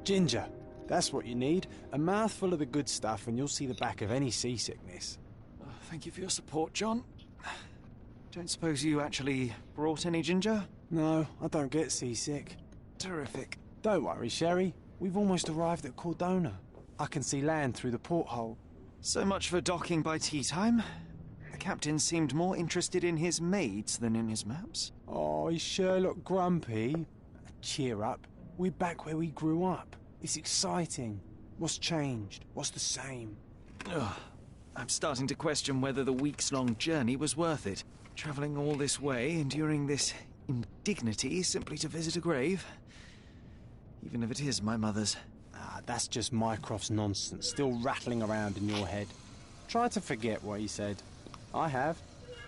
Ginger, that's what you need. A mouthful of the good stuff and you'll see the back of any seasickness. Oh, thank you for your support, John. Don't suppose you actually brought any ginger? No, I don't get seasick. Terrific. Don't worry, Sherry. We've almost arrived at Cordona. I can see land through the porthole. So much for docking by tea time. The captain seemed more interested in his maids than in his maps. Oh, is Sherlock grumpy? Cheer up. We're back where we grew up. It's exciting. What's changed? What's the same? Ugh. I'm starting to question whether the weeks-long journey was worth it. Travelling all this way, enduring this indignity simply to visit a grave. Even if it is my mother's. Ah, that's just Mycroft's nonsense, still rattling around in your head. Try to forget what he said. I have.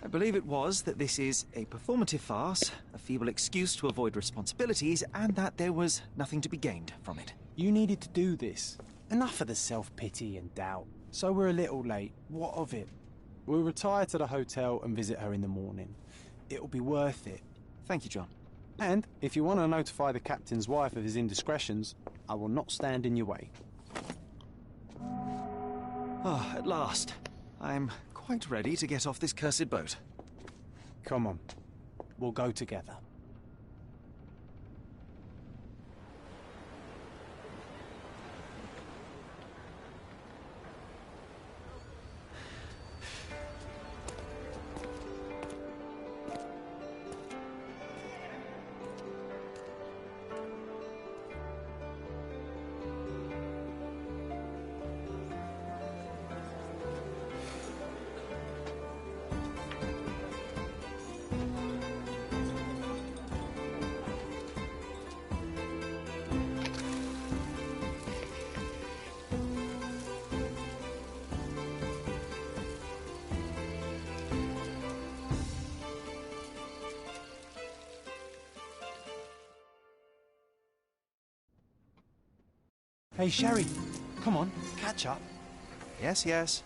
I believe it was that this is a performative farce, a feeble excuse to avoid responsibilities, and that there was nothing to be gained from it. You needed to do this. Enough of the self-pity and doubt. So we're a little late. What of it? We'll retire to the hotel and visit her in the morning. It'll be worth it. Thank you, John. And if you want to notify the captain's wife of his indiscretions, I will not stand in your way. Ah, at last. I'm quite ready to get off this cursed boat. Come on. We'll go together. Hey, Sherry, come on, catch up. Yes, yes.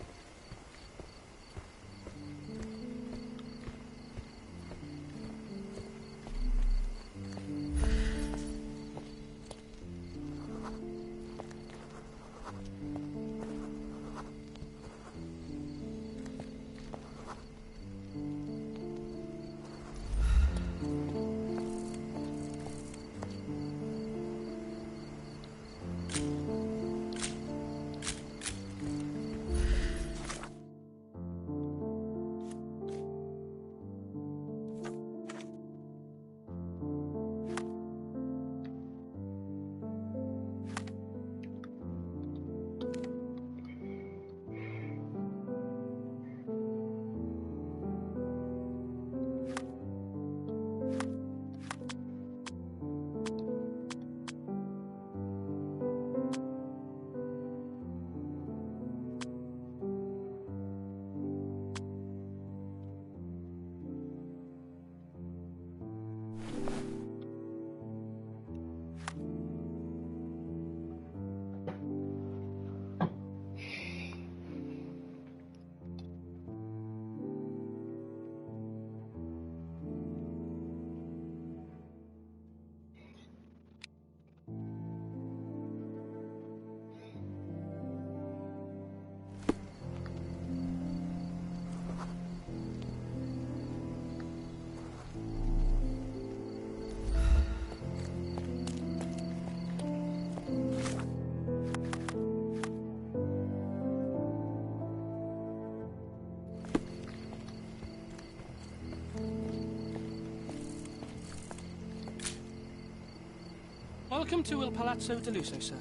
Welcome to Il Palazzo di Lusso, sir.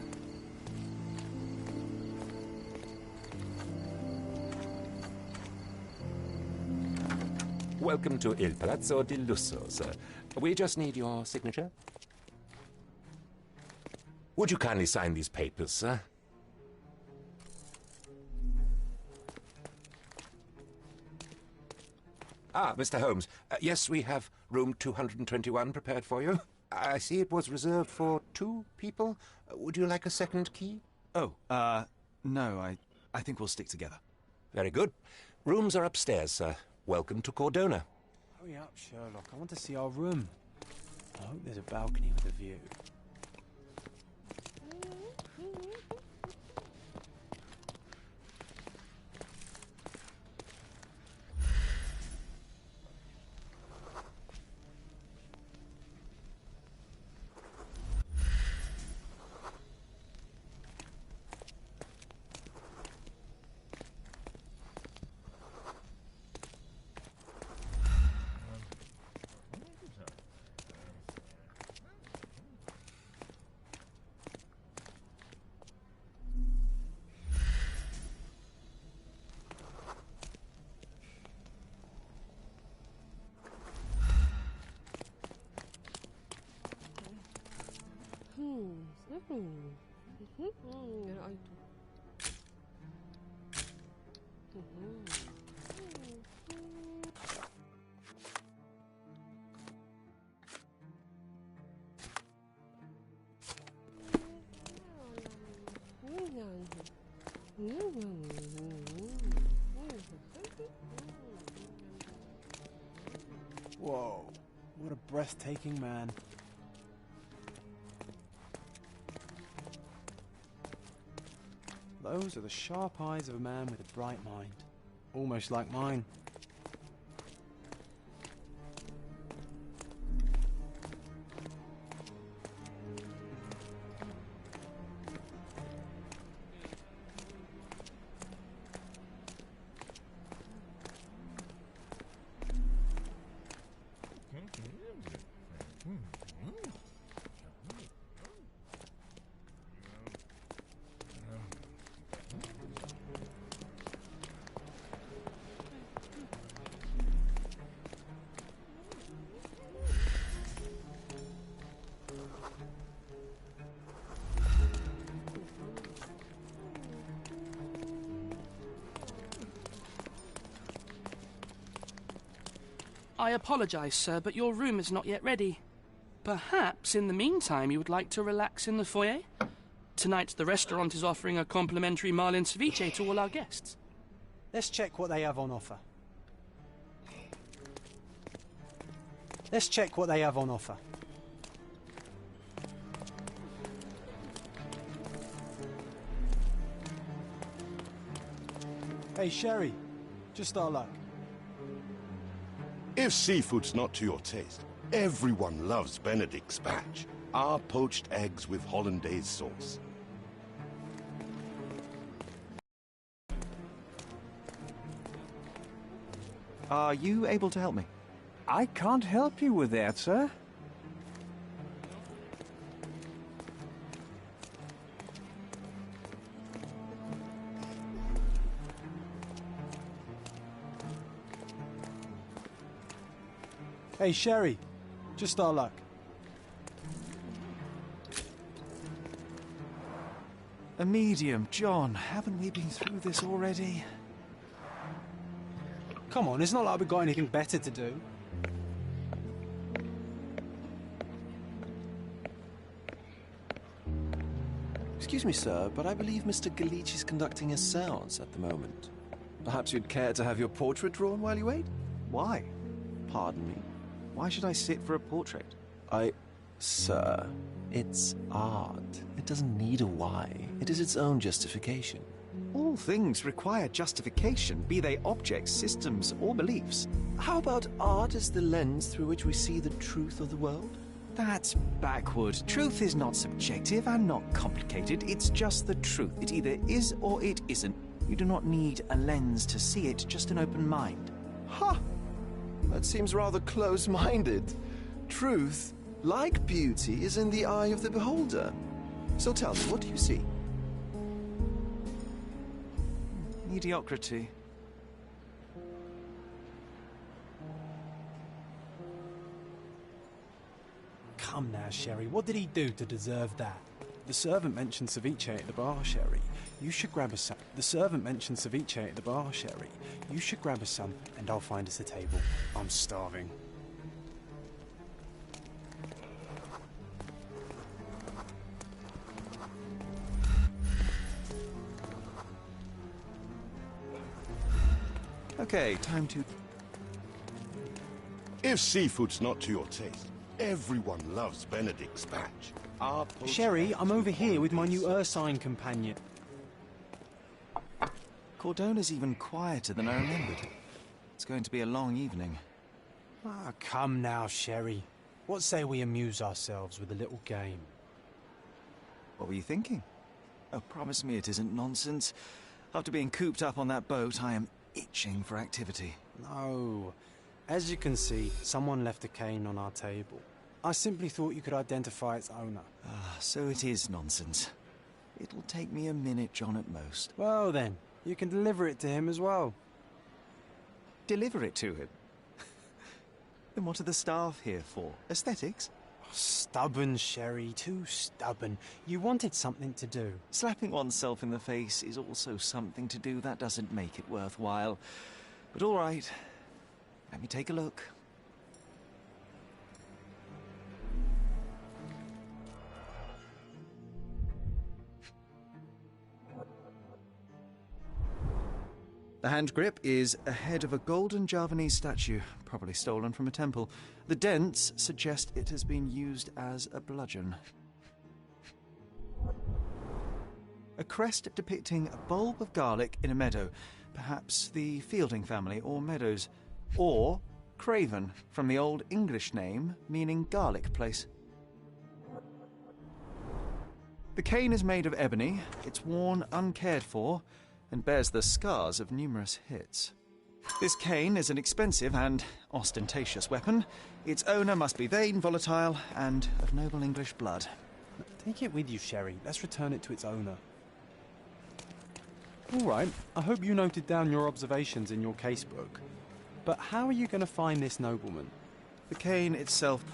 Welcome to Il Palazzo di Lusso, sir. We just need your signature. Would you kindly sign these papers, sir? Ah, Mr. Holmes. Yes, we have room 221 prepared for you. I see it was reserved for 2 people. Would you like a second key? Oh, no, I think we'll stick together. Very good. Rooms are upstairs, sir. Welcome to Cordona. Hurry up, Sherlock. I want to see our room. I hope there's a balcony with a view. Whoa, what a breathtaking man. Those are the sharp eyes of a man with a bright mind. Almost like mine. I apologise, sir, but your room is not yet ready. Perhaps, in the meantime, you would like to relax in the foyer? Tonight, the restaurant is offering a complimentary marlin ceviche to all our guests. Let's check what they have on offer. Let's check what they have on offer. Hey, Sherry, just our luck. If seafood's not to your taste, everyone loves Benedict's batch. Our poached eggs with hollandaise sauce. Are you able to help me? I can't help you with that, sir. Hey, Sherry, just our luck. A medium, John. Haven't we been through this already? Come on, it's not like we've got anything better to do. Excuse me, sir, but I believe Mr. Galich is conducting a séance at the moment. Perhaps you'd care to have your portrait drawn while you wait? Why? Pardon me. Why should I sit for a portrait? Sir, it's art. It doesn't need a why. It is its own justification. All things require justification, be they objects, systems, or beliefs. How about art as the lens through which we see the truth of the world? That's backward. Truth is not subjective and not complicated. It's just the truth. It either is or it isn't. You do not need a lens to see it, just an open mind. Ha! That seems rather close-minded. Truth, like beauty, is in the eye of the beholder. So tell me, what do you see? Mediocrity. Come now, Sherry, what did he do to deserve that? The servant mentioned ceviche at the bar, Sherry. You should grab us some. The servant mentioned ceviche at the bar, Sherry. You should grab us some, and I'll find us a table. I'm starving. Okay, time to... If seafood's not to your taste, everyone loves Benedict Spatch. Our poached Sherry, eggs I'm over with here with my Hollandaise new Ursine companion. Cordona's even quieter than I remembered. It's going to be a long evening. Ah, come now, Sherry. What say we amuse ourselves with a little game? What were you thinking? Oh, promise me it isn't nonsense. After being cooped up on that boat, I am itching for activity. No. As you can see, someone left a cane on our table. I simply thought you could identify its owner. Ah, so it is nonsense. It'll take me a minute, John, at most. Well then, you can deliver it to him as well. Deliver it to him? Then what are the staff here for? Aesthetics? Stubborn, Sherry, too stubborn. You wanted something to do. Slapping oneself in the face is also something to do. That doesn't make it worthwhile. But all right, let me take a look. The hand grip is a head of a golden Javanese statue, probably stolen from a temple. The dents suggest it has been used as a bludgeon. A crest depicting a bulb of garlic in a meadow, perhaps the Fielding family or Meadows, or Craven, from the Old English name meaning garlic place. The cane is made of ebony, it's worn uncared for, and bears the scars of numerous hits. This cane is an expensive and ostentatious weapon. Its owner must be vain, volatile, and of noble English blood. Take it with you, Sherry. Let's return it to its owner. All right, I hope you noted down your observations in your casebook. But how are you going to find this nobleman? The cane itself...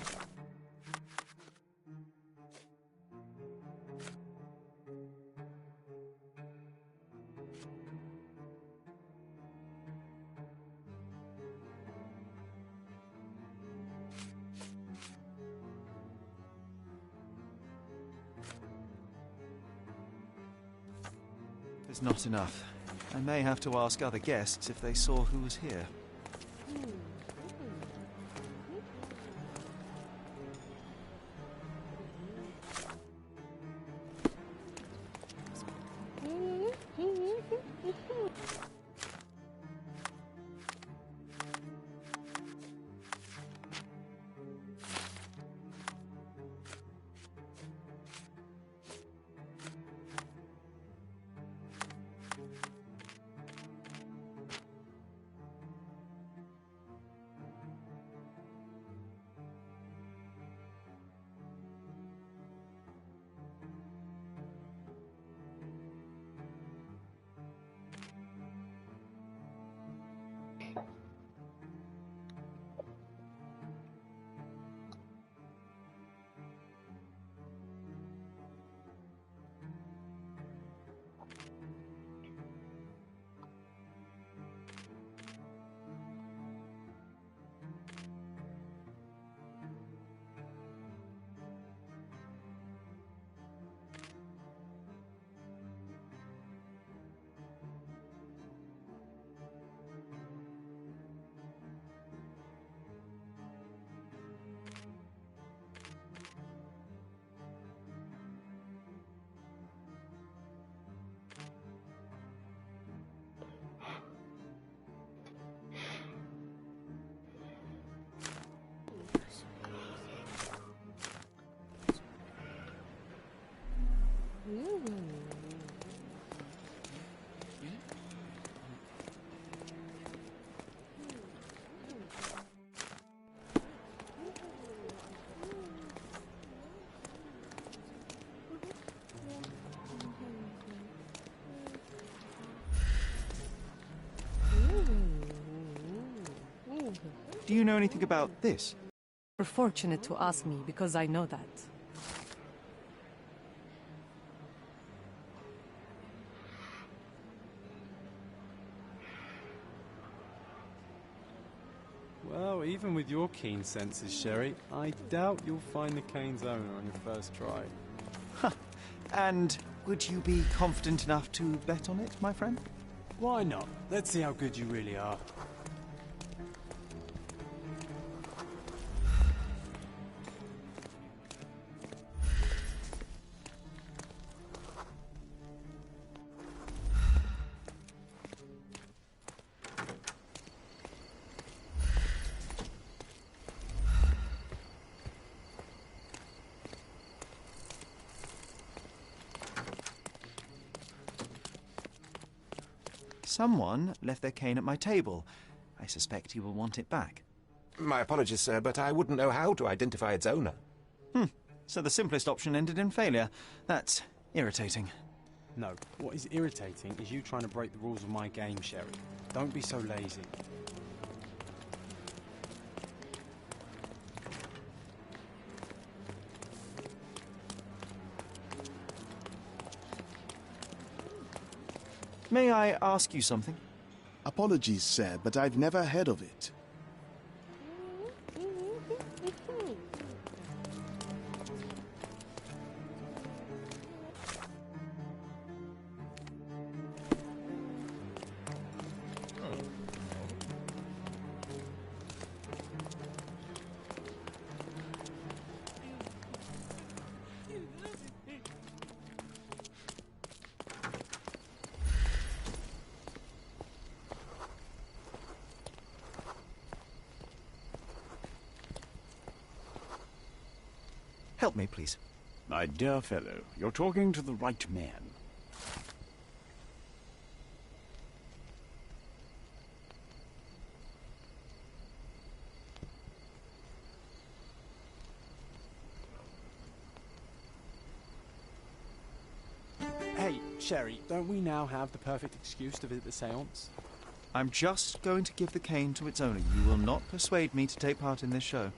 is not enough. I may have to ask other guests if they saw who was here. Do you know anything about this? You're fortunate to ask me because I know that. Well, even with your keen senses, Sherry, I doubt you'll find the cane's owner on your first try. And would you be confident enough to bet on it, my friend? Why not? Let's see how good you really are. Someone left their cane at my table. I suspect he will want it back. My apologies, sir, but I wouldn't know how to identify its owner. So the simplest option ended in failure. That's irritating. No, what is irritating is you trying to break the rules of my game, Sherry. Don't be so lazy. May I ask you something? Apologies, sir, but I've never heard of it. Help me, please. My dear fellow, you're talking to the right man. Hey, Sherry, don't we now have the perfect excuse to visit the séance? I'm just going to give the cane to its owner. You will not persuade me to take part in this show.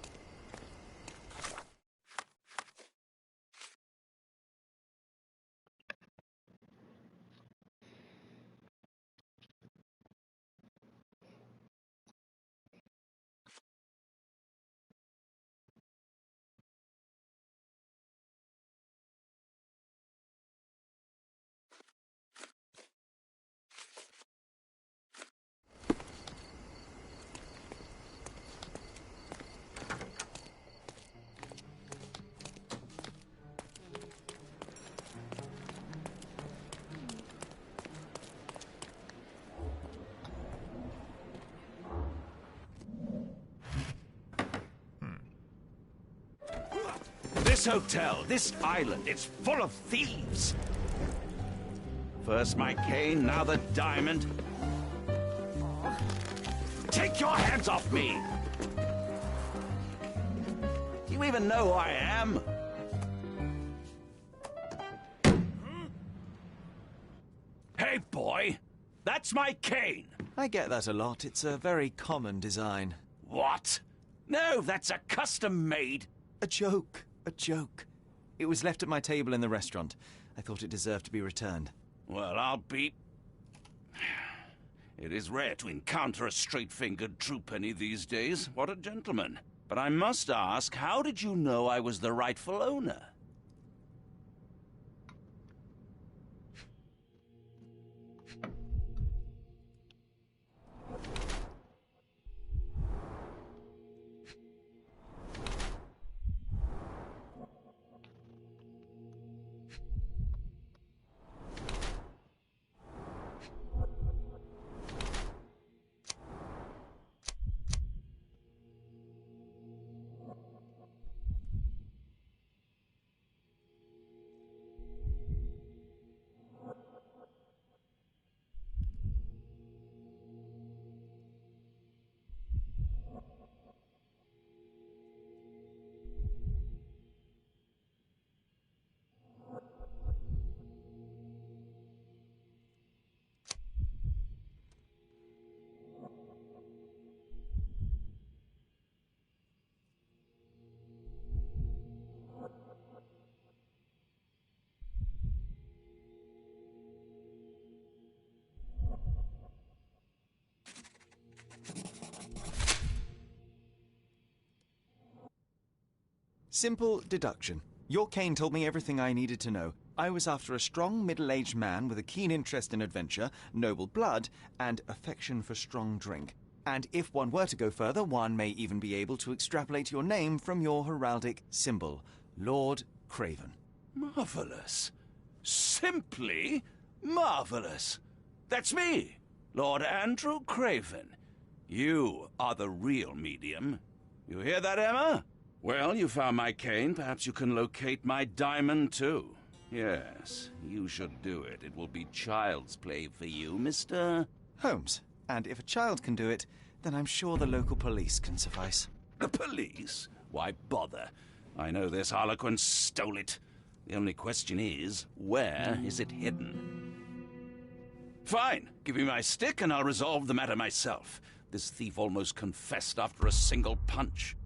This hotel, this island, it's full of thieves. First my cane, now the diamond. Take your hands off me! Do you even know who I am? Hey, boy! That's my cane! I get that a lot. It's a very common design. What? No, that's a custom-made... A joke. A joke. It was left at my table in the restaurant. I thought it deserved to be returned. Well, I'll be... It is rare to encounter a straight-fingered true penny these days. What a gentleman. But I must ask, how did you know I was the rightful owner? Simple deduction. Your cane told me everything I needed to know. I was after a strong, middle-aged man with a keen interest in adventure, noble blood, and affection for strong drink. And if one were to go further, one may even be able to extrapolate your name from your heraldic symbol, Lord Craven. Marvelous. Simply marvelous. That's me, Lord Andrew Craven. You are the real medium. You hear that, Emma? Well, you found my cane. Perhaps you can locate my diamond, too. Yes, you should do it. It will be child's play for you, Mr. Holmes. And if a child can do it, then I'm sure the local police can suffice. The police? Why bother? I know this harlequin stole it. The only question is, where is it hidden? Fine. Give me my stick and I'll resolve the matter myself. This thief almost confessed after a single punch.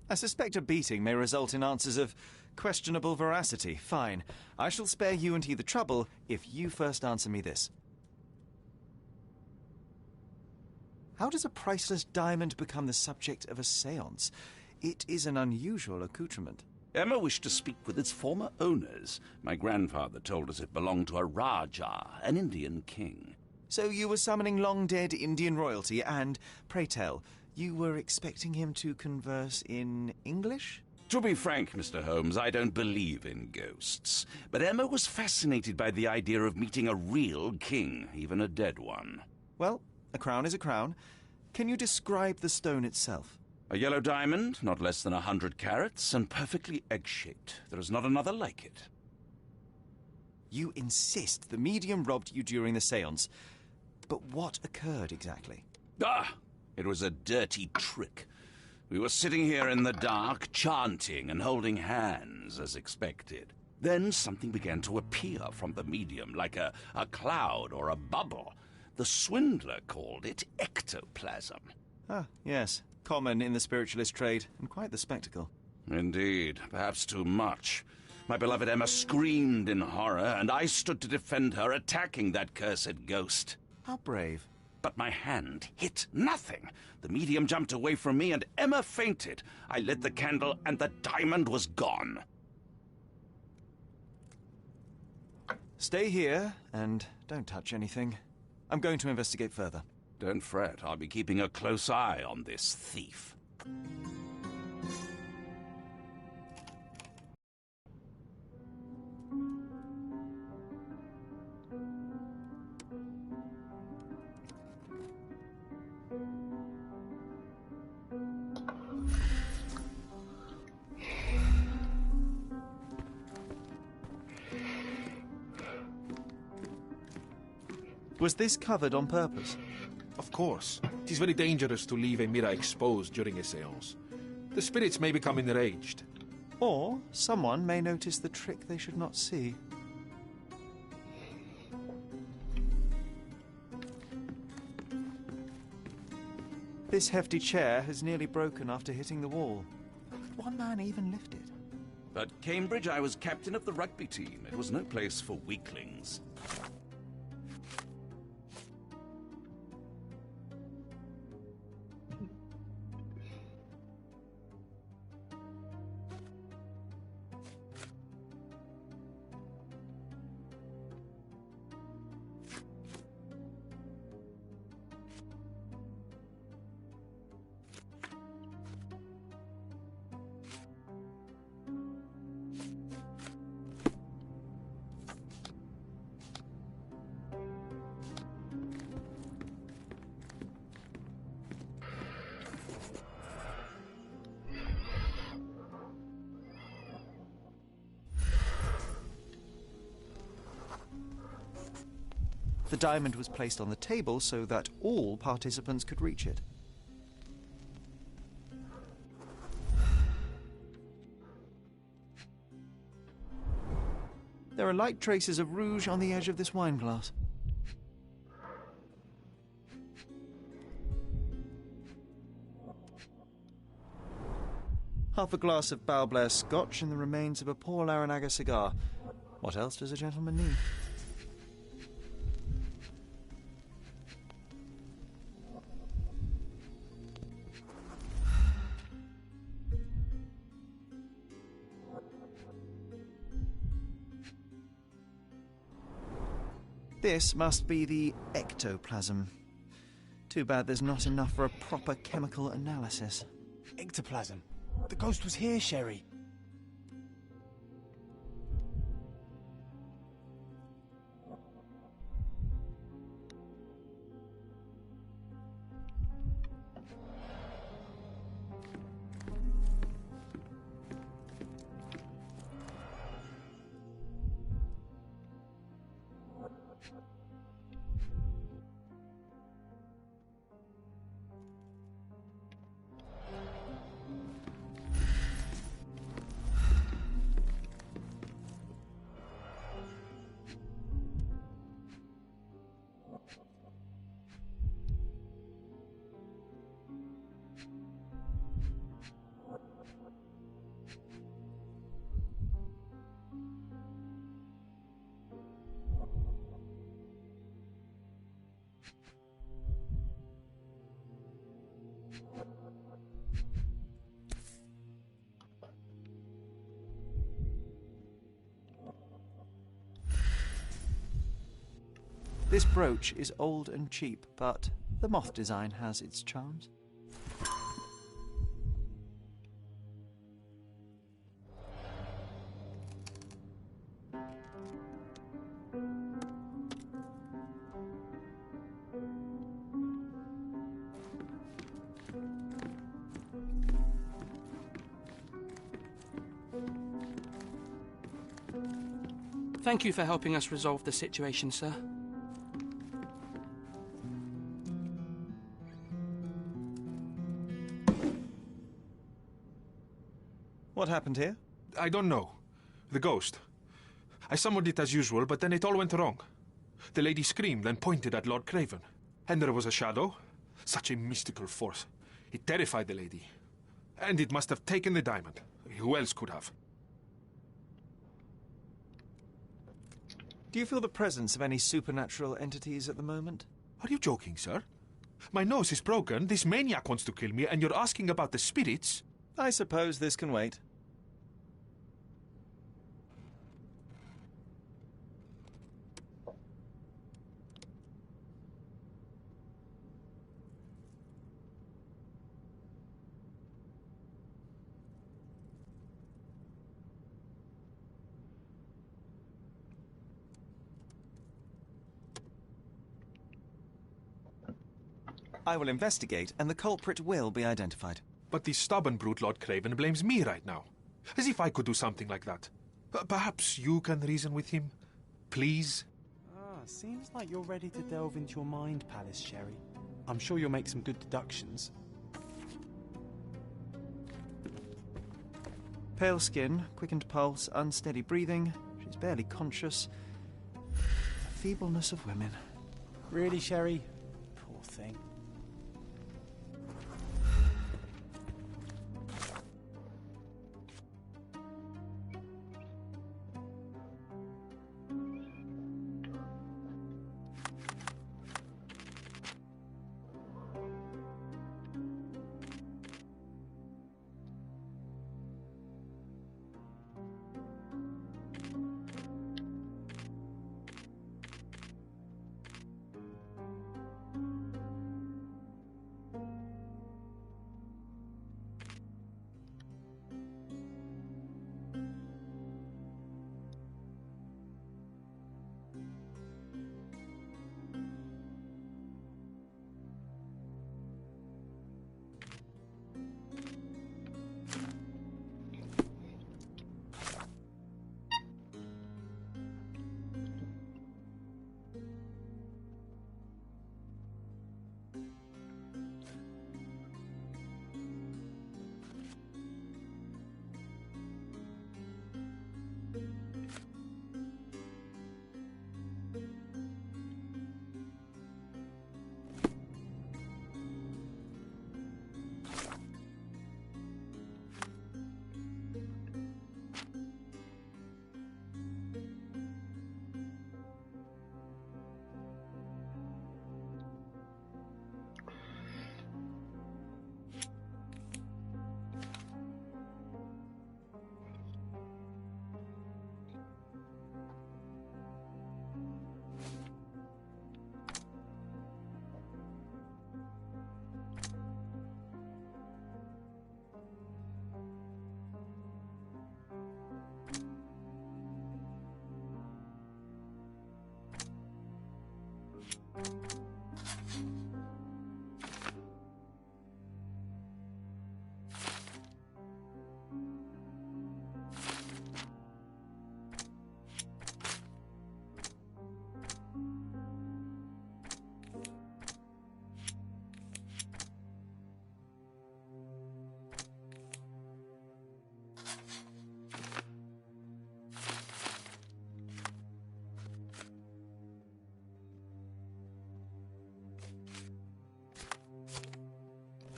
I suspect a beating may result in answers of questionable veracity. Fine. I shall spare you and he the trouble if you first answer me this. How does a priceless diamond become the subject of a séance? It is an unusual accoutrement. Emma wished to speak with its former owners. My grandfather told us it belonged to a Rajah, an Indian king. So you were summoning long-dead Indian royalty, and, pray tell, you were expecting him to converse in English? To be frank, Mr. Holmes, I don't believe in ghosts. But Emma was fascinated by the idea of meeting a real king, even a dead one. Well, a crown is a crown. Can you describe the stone itself? A yellow diamond, not less than 100 carats, and perfectly egg-shaped. There is not another like it. You insist the medium robbed you during the séance. But what occurred exactly? It was a dirty trick. We were sitting here in the dark, chanting and holding hands, as expected. Then something began to appear from the medium, like a cloud or a bubble. The swindler called it ectoplasm. Ah, yes. Common in the spiritualist trade, and quite the spectacle. Indeed, perhaps too much. My beloved Emma screamed in horror, and I stood to defend her, attacking that cursed ghost. How brave. But my hand hit nothing. The medium jumped away from me, and Emma fainted. I lit the candle, and the diamond was gone. Stay here, and don't touch anything. I'm going to investigate further. Don't fret, I'll be keeping a close eye on this thief. Was this covered on purpose? Of course. It is very dangerous to leave a mirror exposed during a séance. The spirits may become enraged. Or someone may notice the trick they should not see. This hefty chair has nearly broken after hitting the wall. Could one man even lift it? At Cambridge, I was captain of the rugby team. It was no place for weaklings. The diamond was placed on the table so that all participants could reach it. There are light traces of rouge on the edge of this wine glass. Half a glass of Balblair Scotch and the remains of a poor Laranaga cigar. What else does a gentleman need? This must be the ectoplasm. Too bad there's not enough for a proper chemical analysis. Ectoplasm. The ghost was here, Sherry. This brooch is old and cheap, but the moth design has its charms. Thank you for helping us resolve the situation, sir. What happened here? I don't know. The ghost. I summoned it as usual, but then it all went wrong. The lady screamed and pointed at Lord Craven. And there was a shadow. Such a mystical force. It terrified the lady. And it must have taken the diamond. Who else could have? Do you feel the presence of any supernatural entities at the moment? Are you joking, sir? My nose is broken, this maniac wants to kill me, and you're asking about the spirits? I suppose this can wait. I will investigate, and the culprit will be identified. But the stubborn brute Lord Craven blames me right now. As if I could do something like that. Perhaps you can reason with him? Please? Seems like you're ready to delve into your mind palace, Sherry. I'm sure you'll make some good deductions. Pale skin, quickened pulse, unsteady breathing. She's barely conscious. The feebleness of women. Really, Sherry? Poor thing.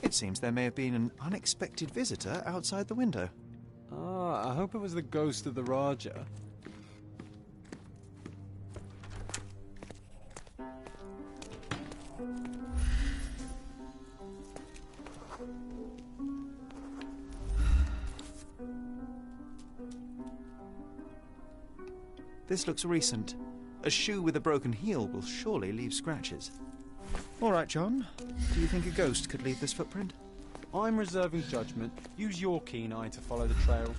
It seems there may have been an unexpected visitor outside the window. Ah, I hope it was the ghost of the Raja. This looks recent. A shoe with a broken heel will surely leave scratches. All right, John. Do you think a ghost could leave this footprint? I'm reserving judgment. Use your keen eye to follow the trail.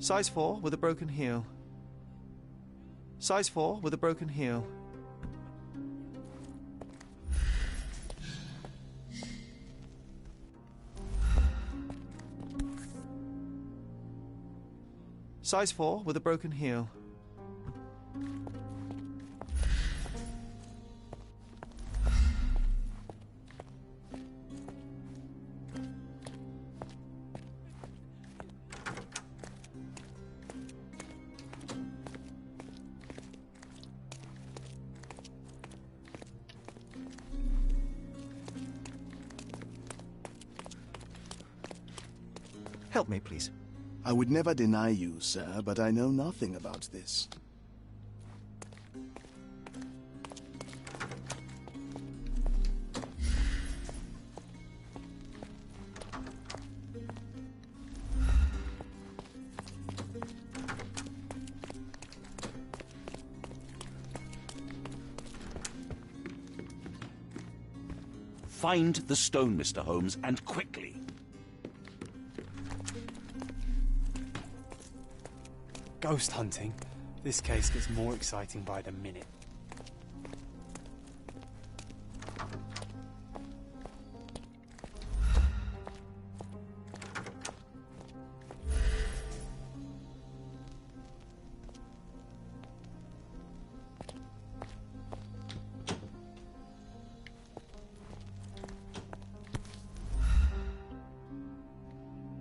Size 4 with a broken heel. Size 4 with a broken heel. Size 4 with a broken heel. Help me, please. I would never deny you, sir, but I know nothing about this. Find the stone, Mr. Holmes, and quickly. Ghost hunting. This case gets more exciting by the minute.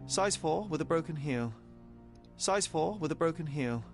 Size 4 with a broken heel. Size 4 with a broken heel.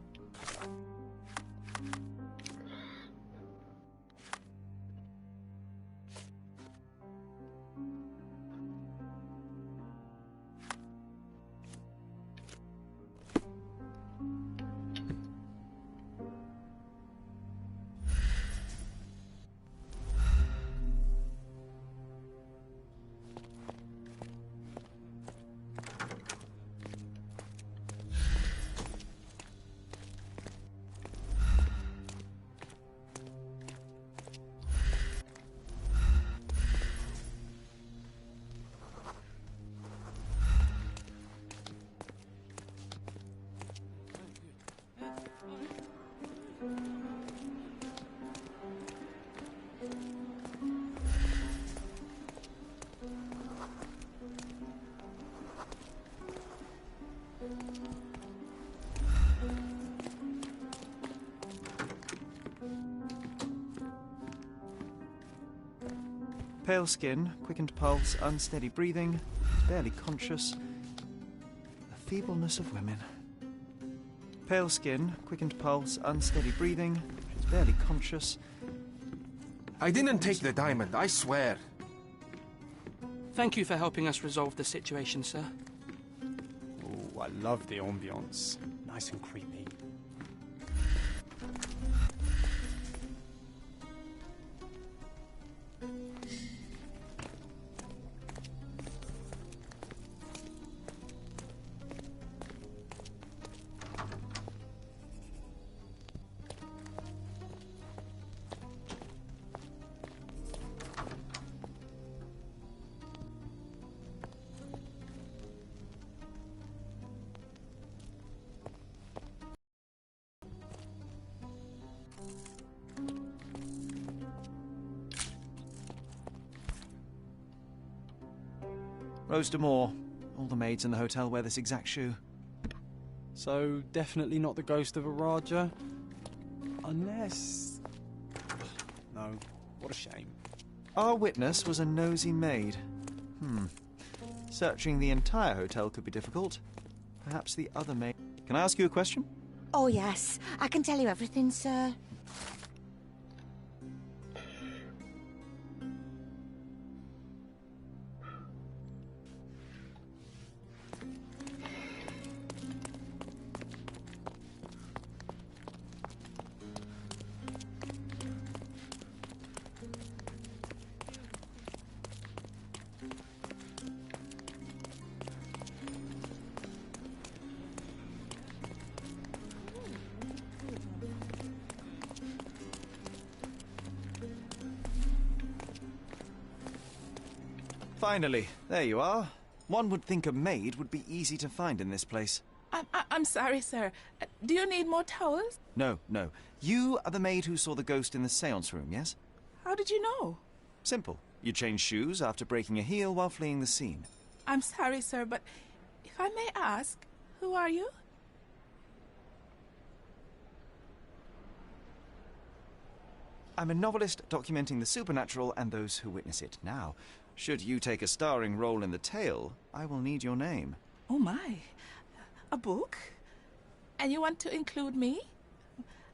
Pale skin, quickened pulse, unsteady breathing, barely conscious. The feebleness of women. Pale skin, quickened pulse, unsteady breathing, she's barely conscious. I didn't take the diamond, I swear. Thank you for helping us resolve the situation, sir. Oh, I love the ambience. Nice and creepy. Roaster Moore. All the maids in the hotel wear this exact shoe. So, definitely not the ghost of a Raja? Unless... No, what a shame. Our witness was a nosy maid. Searching the entire hotel could be difficult. Perhaps the other maid... Can I ask you a question? Oh, yes. I can tell you everything, sir. Finally, there you are. One would think a maid would be easy to find in this place. I'm sorry, sir. Do you need more towels? No, no. You are the maid who saw the ghost in the seance room, yes? How did you know? Simple. You changed shoes after breaking a heel while fleeing the scene. I'm sorry, sir, but if I may ask, who are you? I'm a novelist documenting the supernatural and those who witness it. Now, should you take a starring role in the tale, I will need your name. Oh, my. A book? And you want to include me?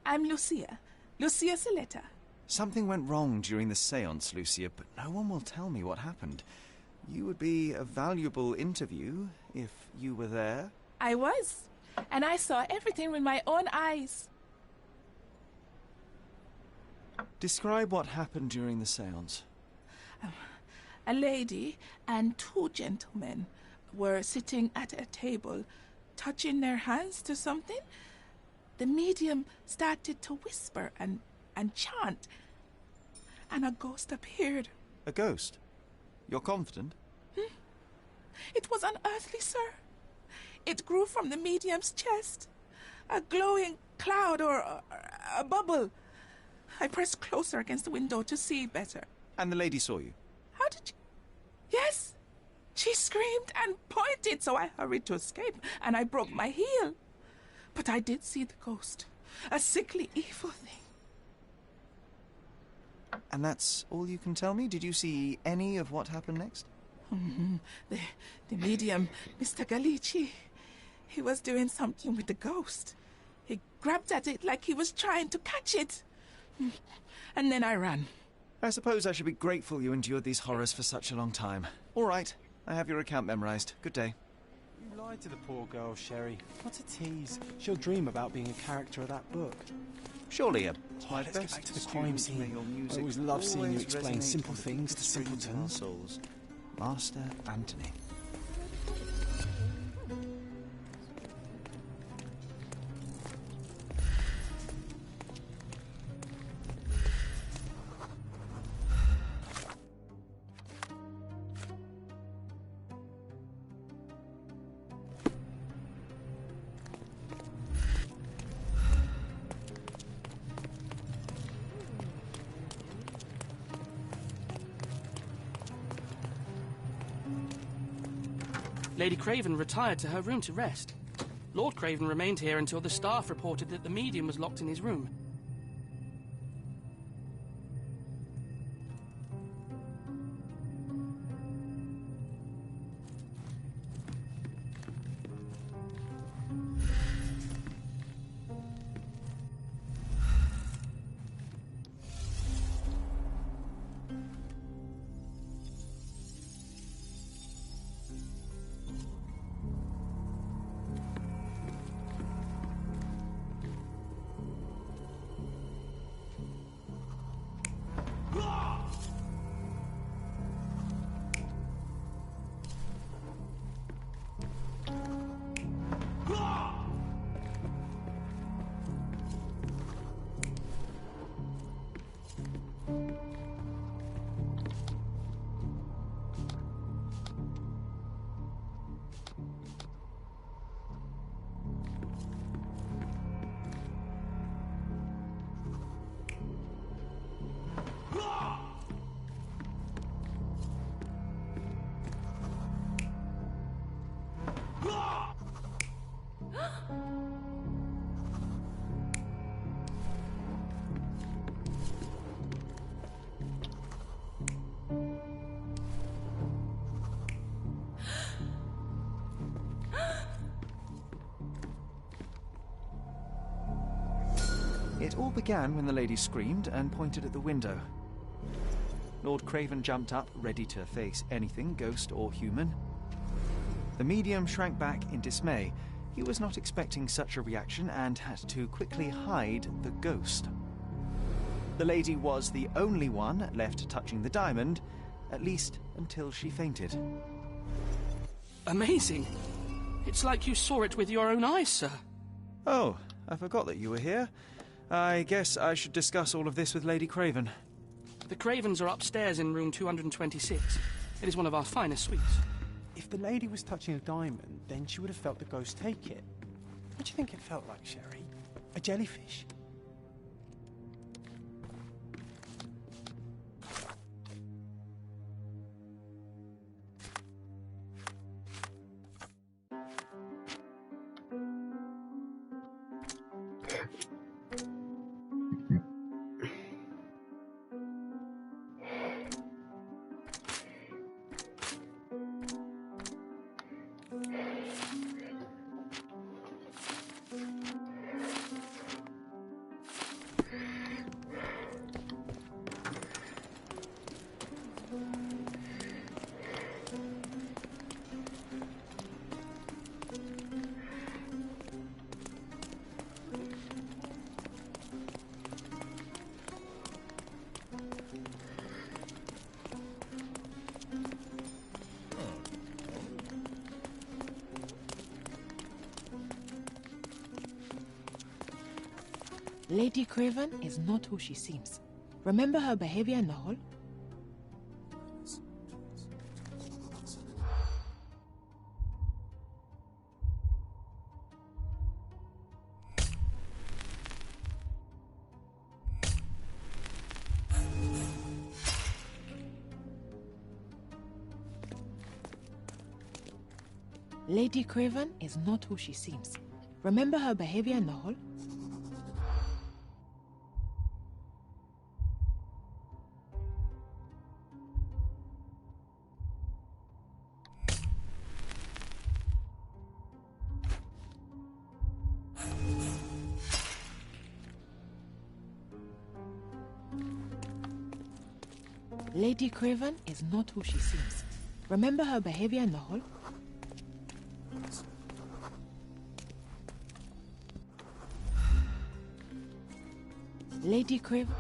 I'm Lucia. Lucia Saletta. Something went wrong during the seance, Lucia, but no one will tell me what happened. You would be a valuable interview if you were there. I was. And I saw everything with my own eyes. Describe what happened during the seance. A lady and two gentlemen were sitting at a table, touching their hands to something. The medium started to whisper and chant, and a ghost appeared. A ghost? You're confident? It was unearthly, sir. It grew from the medium's chest. A glowing cloud or a bubble. I pressed closer against the window to see better. And the lady saw you? How did you... Yes. She screamed and pointed, so I hurried to escape, and I broke my heel. But I did see the ghost. A sickly, evil thing. And that's all you can tell me? Did you see any of what happened next? The medium, Mr. Galici, he was doing something with the ghost. He grabbed at it like he was trying to catch it. And then I ran. I suppose I should be grateful you endured these horrors for such a long time. All right, I have your account memorized. Good day. You lied to the poor girl, Sherry. What a tease. She'll dream about being a character of that book. Surely let's get back to the crime scene. I always love seeing you explain simple things to simpletons. Souls. Master Anthony. Lady Craven retired to her room to rest. Lord Craven remained here until the staff reported that the medium was locked in his room. It all began when the lady screamed and pointed at the window. Lord Craven jumped up, ready to face anything, ghost or human. The medium shrank back in dismay. He was not expecting such a reaction and had to quickly hide the ghost. The lady was the only one left touching the diamond, at least until she fainted. Amazing. It's like you saw it with your own eyes, sir. Oh, I forgot that you were here. I guess I should discuss all of this with Lady Craven. The Cravens are upstairs in room 226. It is one of our finest suites. If the lady was touching a diamond, then she would have felt the ghost take it. What do you think it felt like, Sherry? A jellyfish? Lady Craven is not who she seems. Remember her behavior in the hall? Lady Craven is not who she seems. Remember her behavior in the hall? Lady Craven is not who she seems. Remember her behavior in the hall? Lady Craven...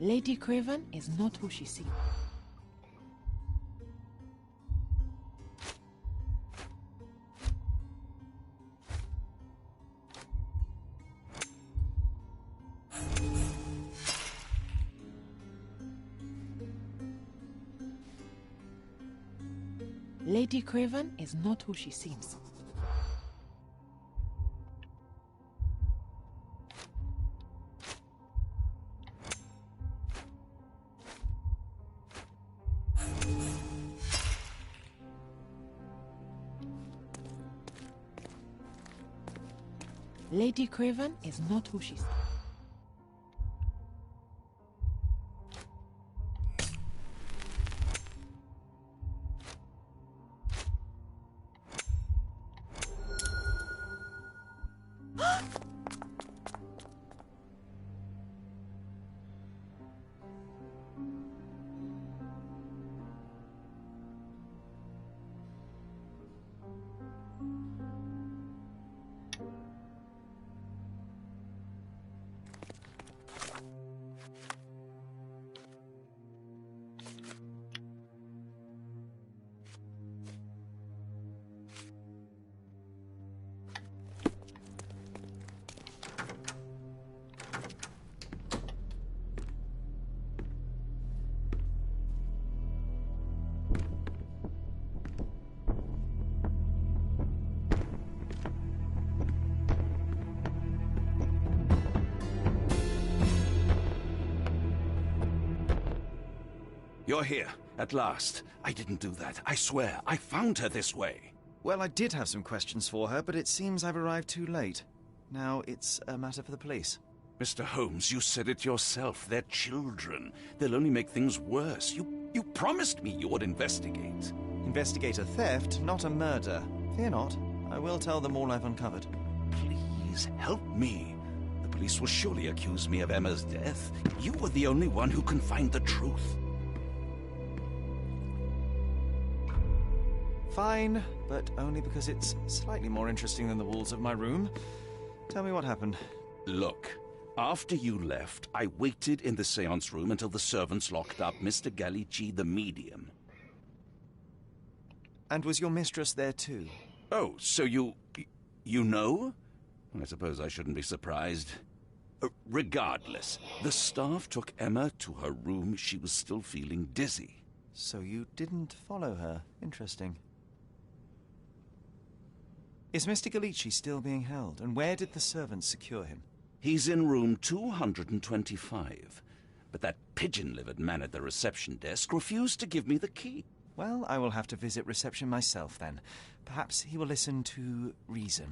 Lady Craven is not who she seems. Lady Craven is not who she seems. Lady Craven is not who she seems. You're here, at last. I didn't do that. I swear, I found her this way. Well, I did have some questions for her, but it seems I've arrived too late. Now it's a matter for the police. Mr. Holmes, you said it yourself. They're children. They'll only make things worse. You promised me you would investigate. Investigate a theft, not a murder. Fear not. I will tell them all I've uncovered. Please, help me. The police will surely accuse me of Emma's death. You were the only one who can find the truth. Fine, but only because it's slightly more interesting than the walls of my room. Tell me what happened. Look, after you left, I waited in the seance room until the servants locked up Mr. Gallici, the medium. And was your mistress there too? Oh, so you know? I suppose I shouldn't be surprised. Regardless, the staff took Emma to her room. She was still feeling dizzy. So you didn't follow her. Interesting. Is Mr. Gallici still being held? And where did the servants secure him? He's in room 225. But that pigeon-livered man at the reception desk refused to give me the key. Well, I will have to visit reception myself then. Perhaps he will listen to reason.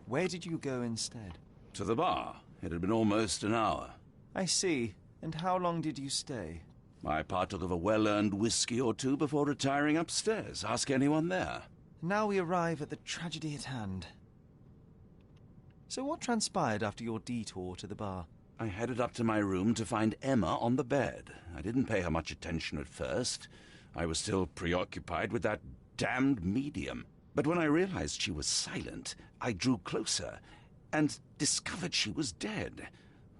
Where did you go instead? To the bar. It had been almost an hour. I see. And how long did you stay? I partook of a well-earned whiskey or two before retiring upstairs. Ask anyone there. Now we arrive at the tragedy at hand. So what transpired after your detour to the bar? I headed up to my room to find Emma on the bed. I didn't pay her much attention at first. I was still preoccupied with that damned medium. But when I realized she was silent, I drew closer and discovered she was dead.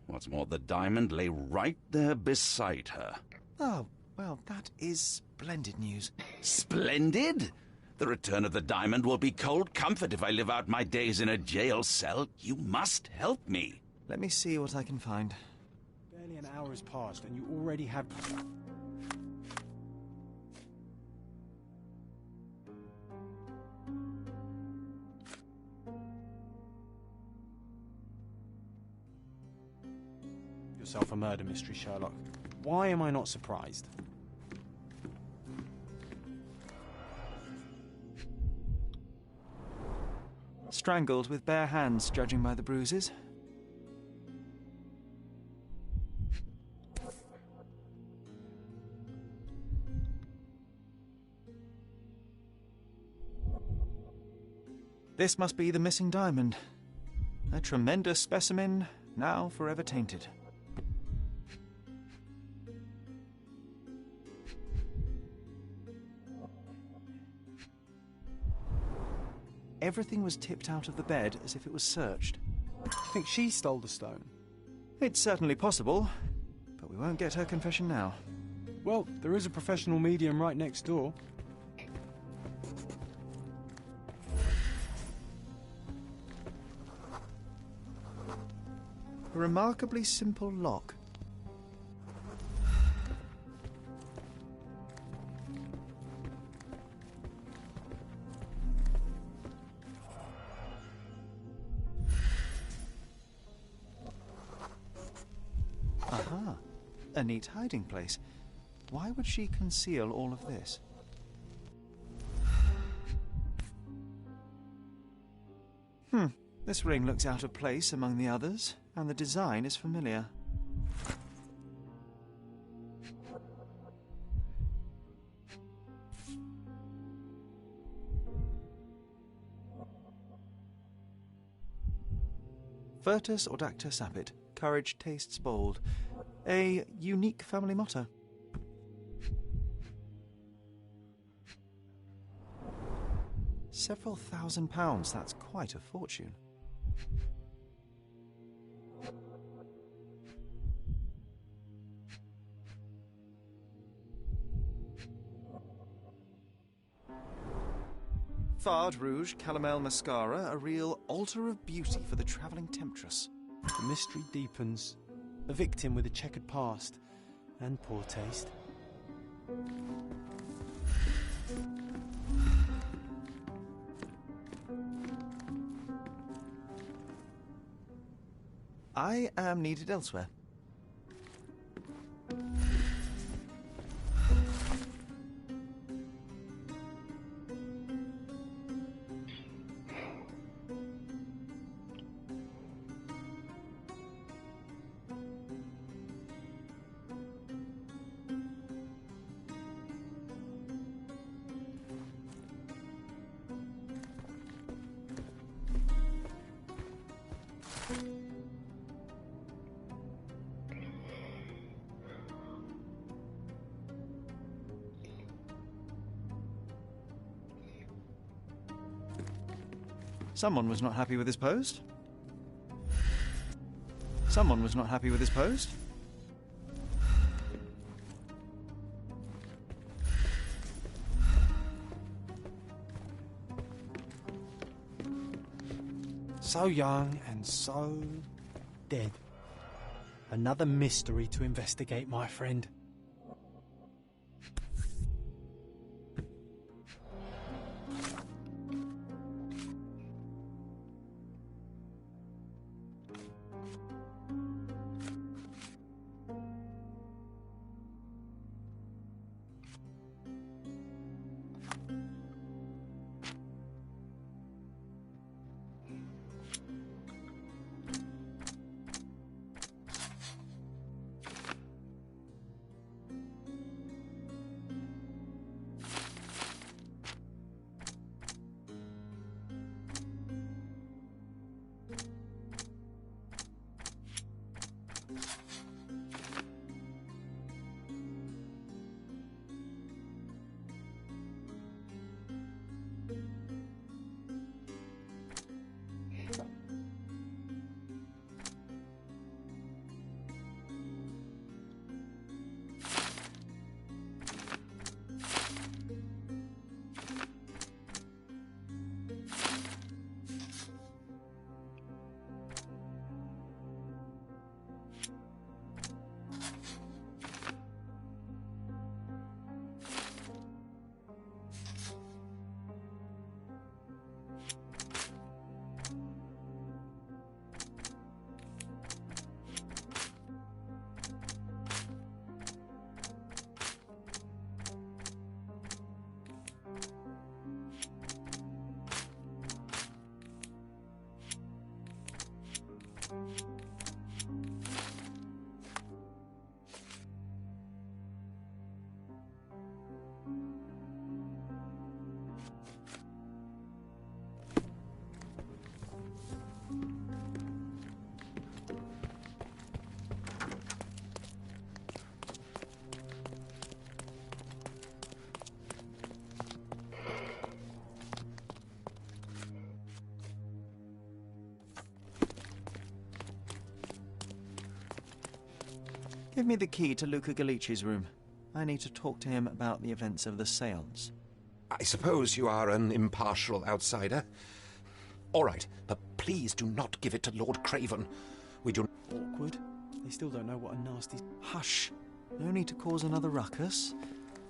What's more, the diamond lay right there beside her. Oh, well, that is splendid news. Splendid? The return of the diamond will be cold comfort if I live out my days in a jail cell. You must help me. Let me see what I can find. Barely an hour has passed and you already have... yourself a murder mystery, Sherlock. Why am I not surprised? Strangled with bare hands, judging by the bruises. This must be the missing diamond. A tremendous specimen, now forever tainted. Everything was tipped out of the bed as if it was searched. Do you think she stole the stone? It's certainly possible, but we won't get her confession now. Well, there is a professional medium right next door. A remarkably simple lock. Aha, a neat hiding place. Why would she conceal all of this? This ring looks out of place among the others, and the design is familiar. Virtus audacta sapit. Courage tastes bold. A unique family motto. Several £1,000s, that's quite a fortune. Fard Rouge Calomel Mascara, a real altar of beauty for the travelling temptress. The mystery deepens. A victim with a checkered past and poor taste. I am needed elsewhere. Someone was not happy with his post. Someone was not happy with his post. So young and so dead. Another mystery to investigate, my friend. Give me the key to Luca Galici's room. I need to talk to him about the events of the séance. I suppose you are an impartial outsider. All right, but please do not give it to Lord Craven. We do... Awkward. They still don't know what a nasty... Hush. No need to cause another ruckus.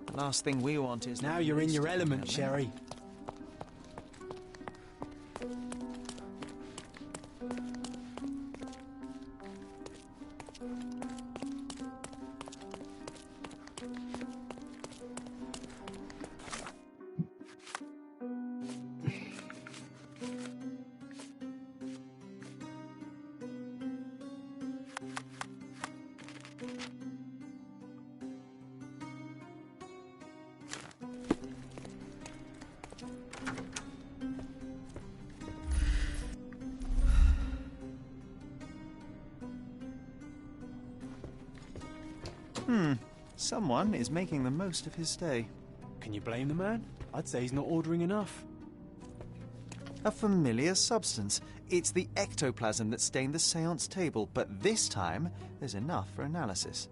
The last thing we want is... Now you're in your element, Sherry. Someone is making the most of his stay. Can you blame the man? I'd say he's not ordering enough. A familiar substance. It's the ectoplasm that stained the séance table, but this time there's enough for analysis.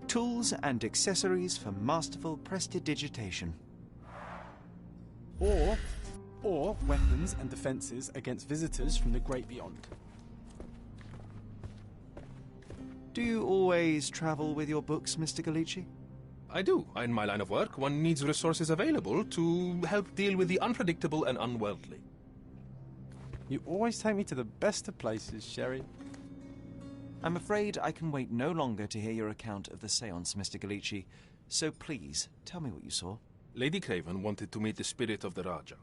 Tools and accessories for masterful prestidigitation. Or weapons and defences against visitors from the great beyond. Do you always travel with your books, Mr. Galici? I do. In my line of work, one needs resources available to help deal with the unpredictable and unworldly. You always take me to the best of places, Sherry. I'm afraid I can wait no longer to hear your account of the séance, Mr. Galici. So please, tell me what you saw. Lady Craven wanted to meet the spirit of the Raja.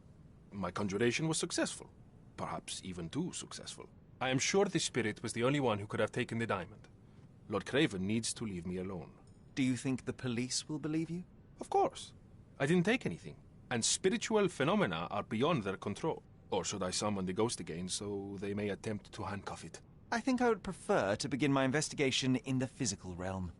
My conjuration was successful. Perhaps even too successful. I am sure the spirit was the only one who could have taken the diamond. Lord Craven needs to leave me alone. Do you think the police will believe you? Of course. I didn't take anything, and spiritual phenomena are beyond their control. Or should I summon the ghost again so they may attempt to handcuff it? I think I would prefer to begin my investigation in the physical realm.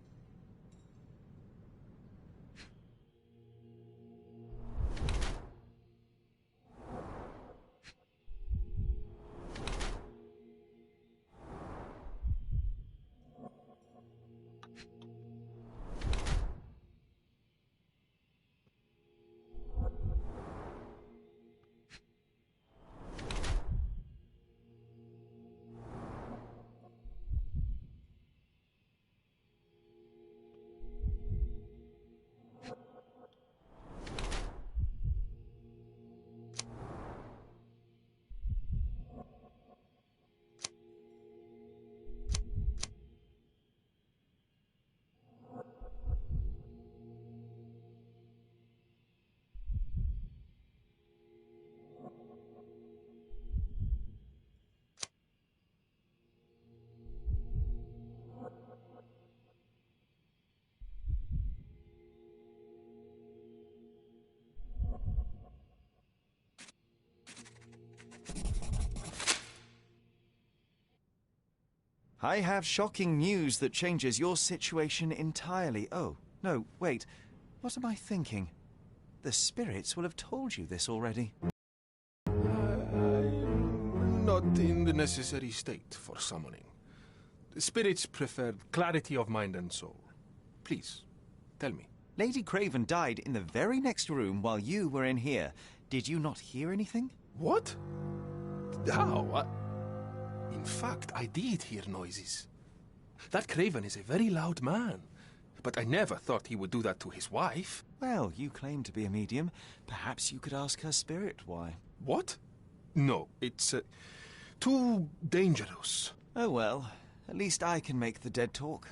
I have shocking news that changes your situation entirely. Oh, no, wait. What am I thinking? The spirits will have told you this already. I'm not in the necessary state for summoning. The spirits preferred clarity of mind and soul. Please, tell me. Lady Craven died in the very next room while you were in here. Did you not hear anything? What? How? In fact, I did hear noises. That Craven is a very loud man, but I never thought he would do that to his wife. Well, you claim to be a medium. Perhaps you could ask her spirit why. What? No, it's too dangerous. Oh well, at least I can make the dead talk.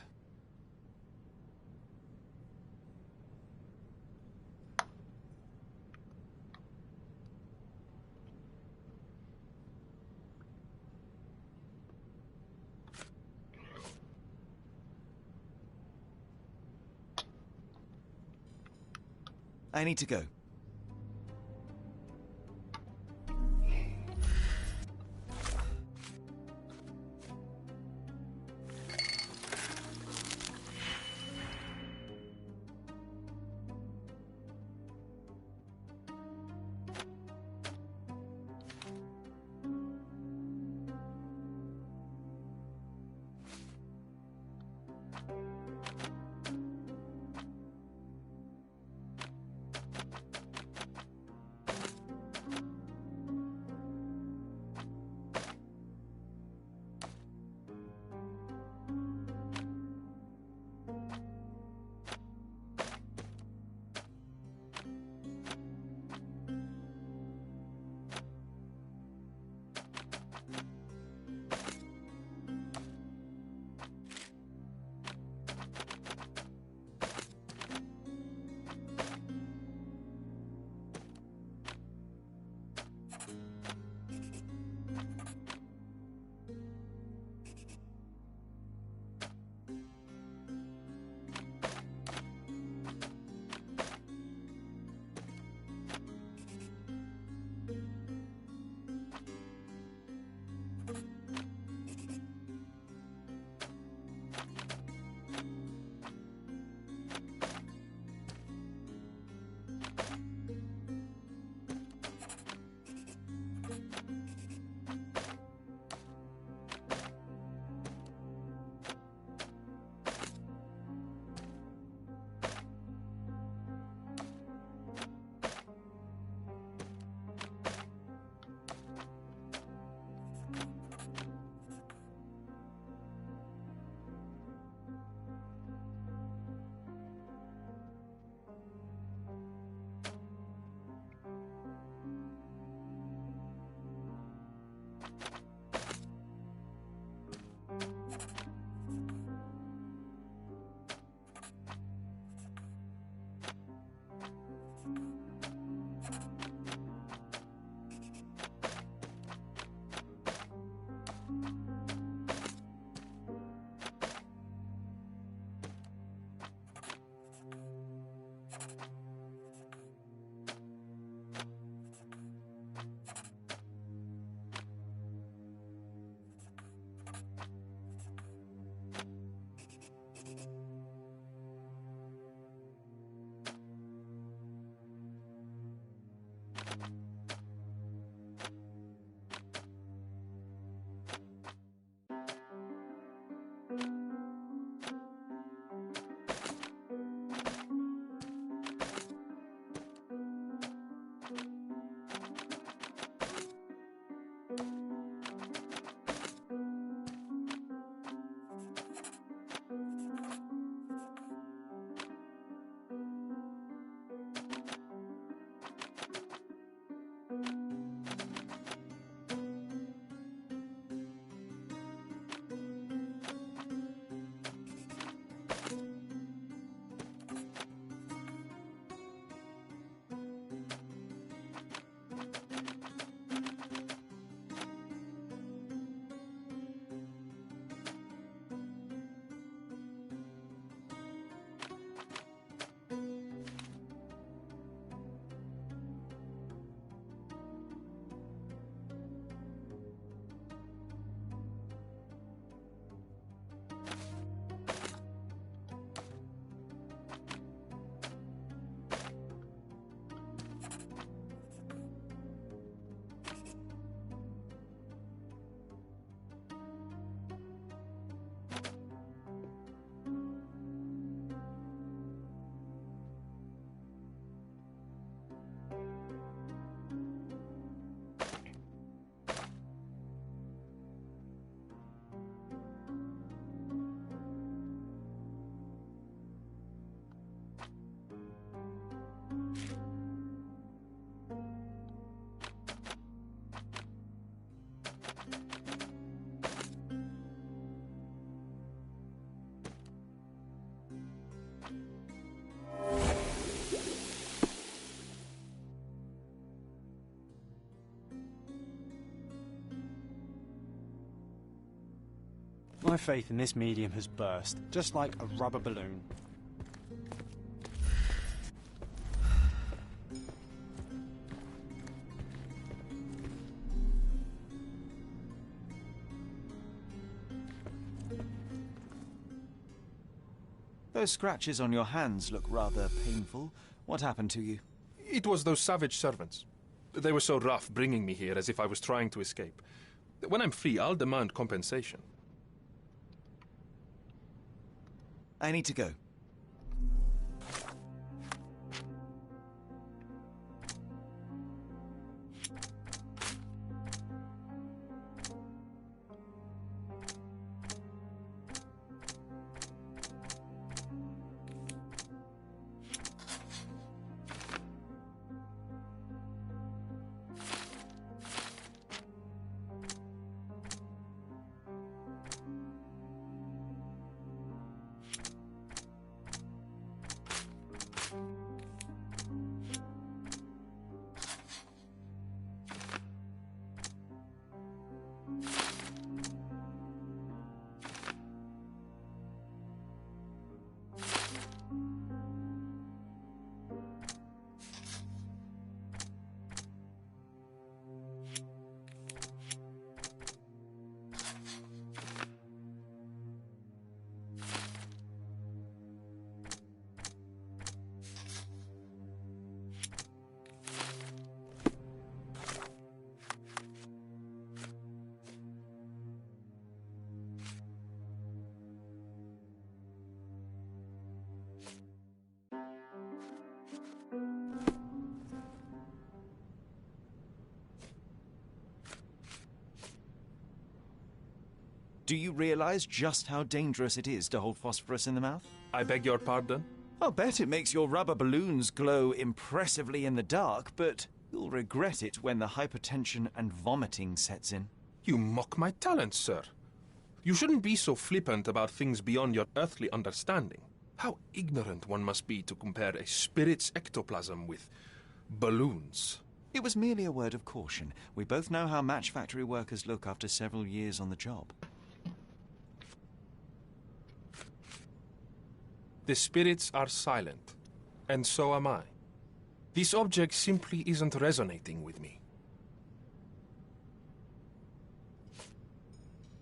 I need to go. My faith in this medium has burst, just like a rubber balloon. Those scratches on your hands look rather painful. What happened to you? It was those savage servants. They were so rough bringing me here as if I was trying to escape. When I'm free, I'll demand compensation. I need to go. Do you realize just how dangerous it is to hold phosphorus in the mouth? I beg your pardon? I'll bet it makes your rubber balloons glow impressively in the dark, but you'll regret it when the hypertension and vomiting sets in. You mock my talents, sir. You shouldn't be so flippant about things beyond your earthly understanding. How ignorant one must be to compare a spirit's ectoplasm with balloons. It was merely a word of caution. We both know how match factory workers look after several years on the job. The spirits are silent, and so am I. This object simply isn't resonating with me.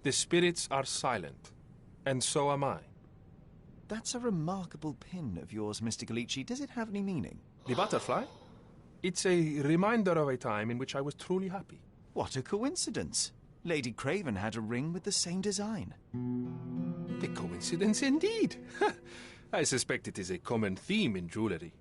The spirits are silent, and so am I. That's a remarkable pin of yours, Mr. Galici. Does it have any meaning? The butterfly? It's a reminder of a time in which I was truly happy. What a coincidence. Lady Craven had a ring with the same design. A coincidence indeed. I suspect it is a common theme in jewelry.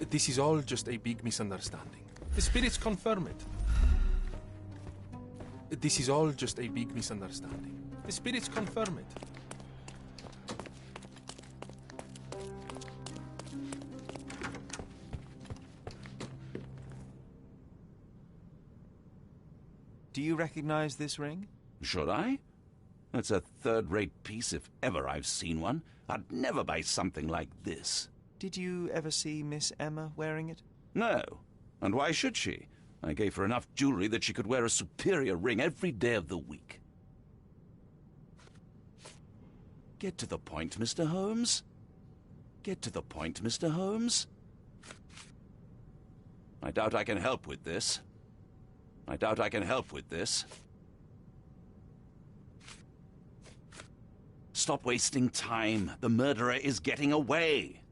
This is all just a big misunderstanding. The spirits confirm it. This is all just a big misunderstanding. The spirits confirm it. Do you recognize this ring? Should I? It's a third-rate piece if ever I've seen one. I'd never buy something like this. Did you ever see Miss Emma wearing it? No. And why should she? I gave her enough jewelry that she could wear a superior ring every day of the week. Get to the point, Mr. Holmes. Get to the point, Mr. Holmes. I doubt I can help with this. I doubt I can help with this. Stop wasting time. The murderer is getting away.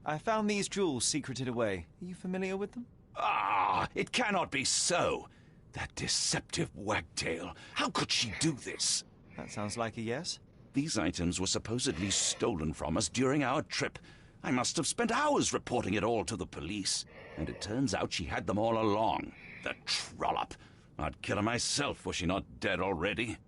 I found these jewels secreted away. Are you familiar with them? Ah, it cannot be so. That deceptive wagtail. How could she do this? That sounds like a yes. These items were supposedly stolen from us during our trip. I must have spent hours reporting it all to the police. And it turns out she had them all along. The trollop. I'd kill her myself were she not dead already.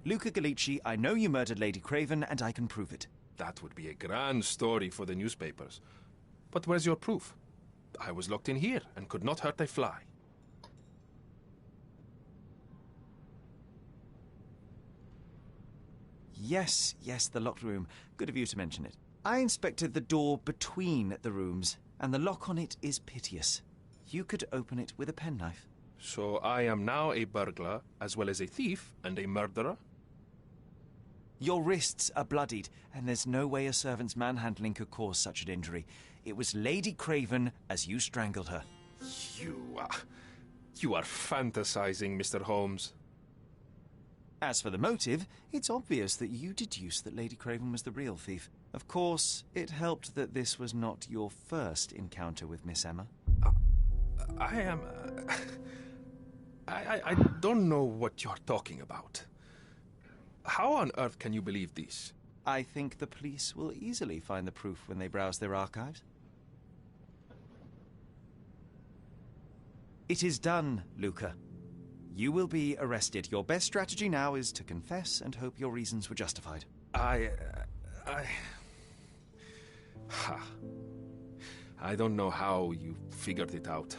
Luca Gallici, I know you murdered Lady Craven, and I can prove it. That would be a grand story for the newspapers. But where's your proof? I was locked in here and could not hurt a fly. Yes, the locked room. Good of you to mention it. I inspected the door between the rooms, and the lock on it is piteous. You could open it with a penknife. So I am now a burglar, as well as a thief and a murderer? Your wrists are bloodied, and there's no way a servant's manhandling could cause such an injury. It was Lady Craven as you strangled her. You are fantasizing, Mr. Holmes. As for the motive, it's obvious that you deduced that Lady Craven was the real thief. Of course, it helped that this was not your first encounter with Miss Emma. I don't know what you're talking about. How on earth can you believe this? I think the police will easily find the proof when they browse their archives. It is done, Luca. You will be arrested. Your best strategy now is to confess and hope your reasons were justified. I don't know how you figured it out.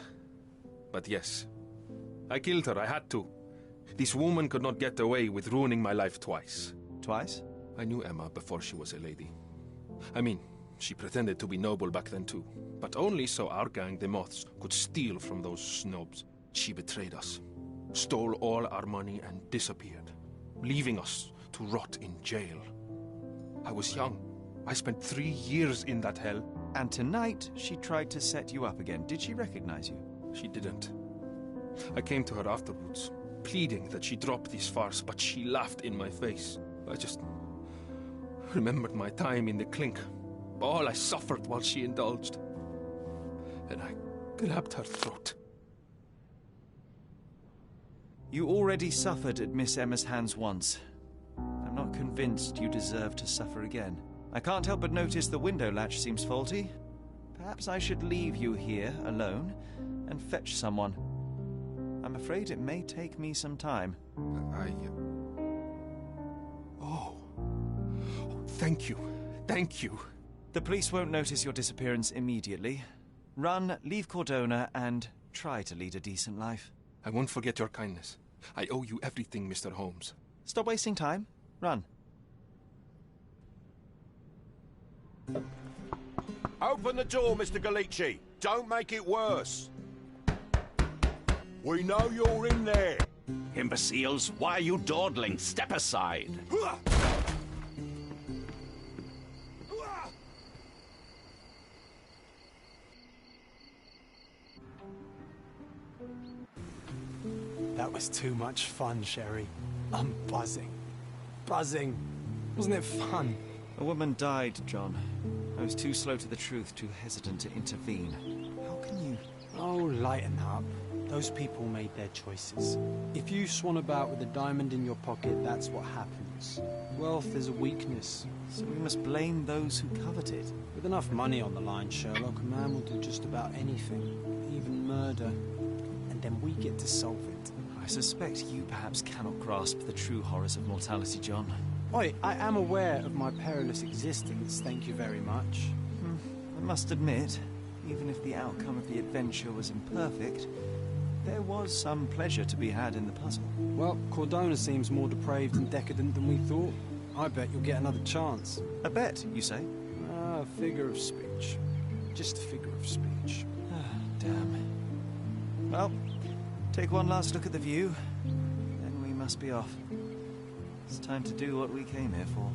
But yes, I killed her. I had to. This woman could not get away with ruining my life twice. Twice? I knew Emma before she was a lady. I mean, she pretended to be noble back then too. But only so our gang, the Moths, could steal from those snobs. She betrayed us, stole all our money and disappeared, leaving us to rot in jail. I was young. I spent 3 years in that hell. And tonight, she tried to set you up again. Did she recognize you? She didn't. I came to her afterwards, pleading that she drop this farce, but she laughed in my face. I just remembered my time in the clink, all I suffered while she indulged. And I grabbed her throat. You already suffered at Miss Emma's hands once. I'm not convinced you deserve to suffer again. I can't help but notice the window latch seems faulty. Perhaps I should leave you here alone and fetch someone. I'm afraid it may take me some time. Thank you. Thank you. The police won't notice your disappearance immediately. Run, leave Cordona, and try to lead a decent life. I won't forget your kindness. I owe you everything, Mr. Holmes. Stop wasting time. Run. Open the door, Mr. Gallici. Don't make it worse. We know you're in there. Imbeciles, why are you dawdling? Step aside. That was too much fun, Sherry. I'm buzzing. Buzzing. Wasn't it fun? A woman died, John. I was too slow to the truth, too hesitant to intervene. How can you... Oh, lighten up. Those people made their choices. If you swan about with a diamond in your pocket, that's what happens. Wealth is a weakness. So we must blame those who covet it. With enough money on the line, Sherlock, a man will do just about anything, even murder. And then we get to solve it. I suspect you perhaps cannot grasp the true horrors of mortality, John. Oi, I am aware of my perilous existence, thank you very much. I must admit, even if the outcome of the adventure was imperfect, there was some pleasure to be had in the puzzle. Well, Cordona seems more depraved and decadent than we thought. I bet you'll get another chance. A bet, you say? A figure of speech. Just a figure of speech. Damn. Well, take one last look at the view, then we must be off. It's time to do what we came here for.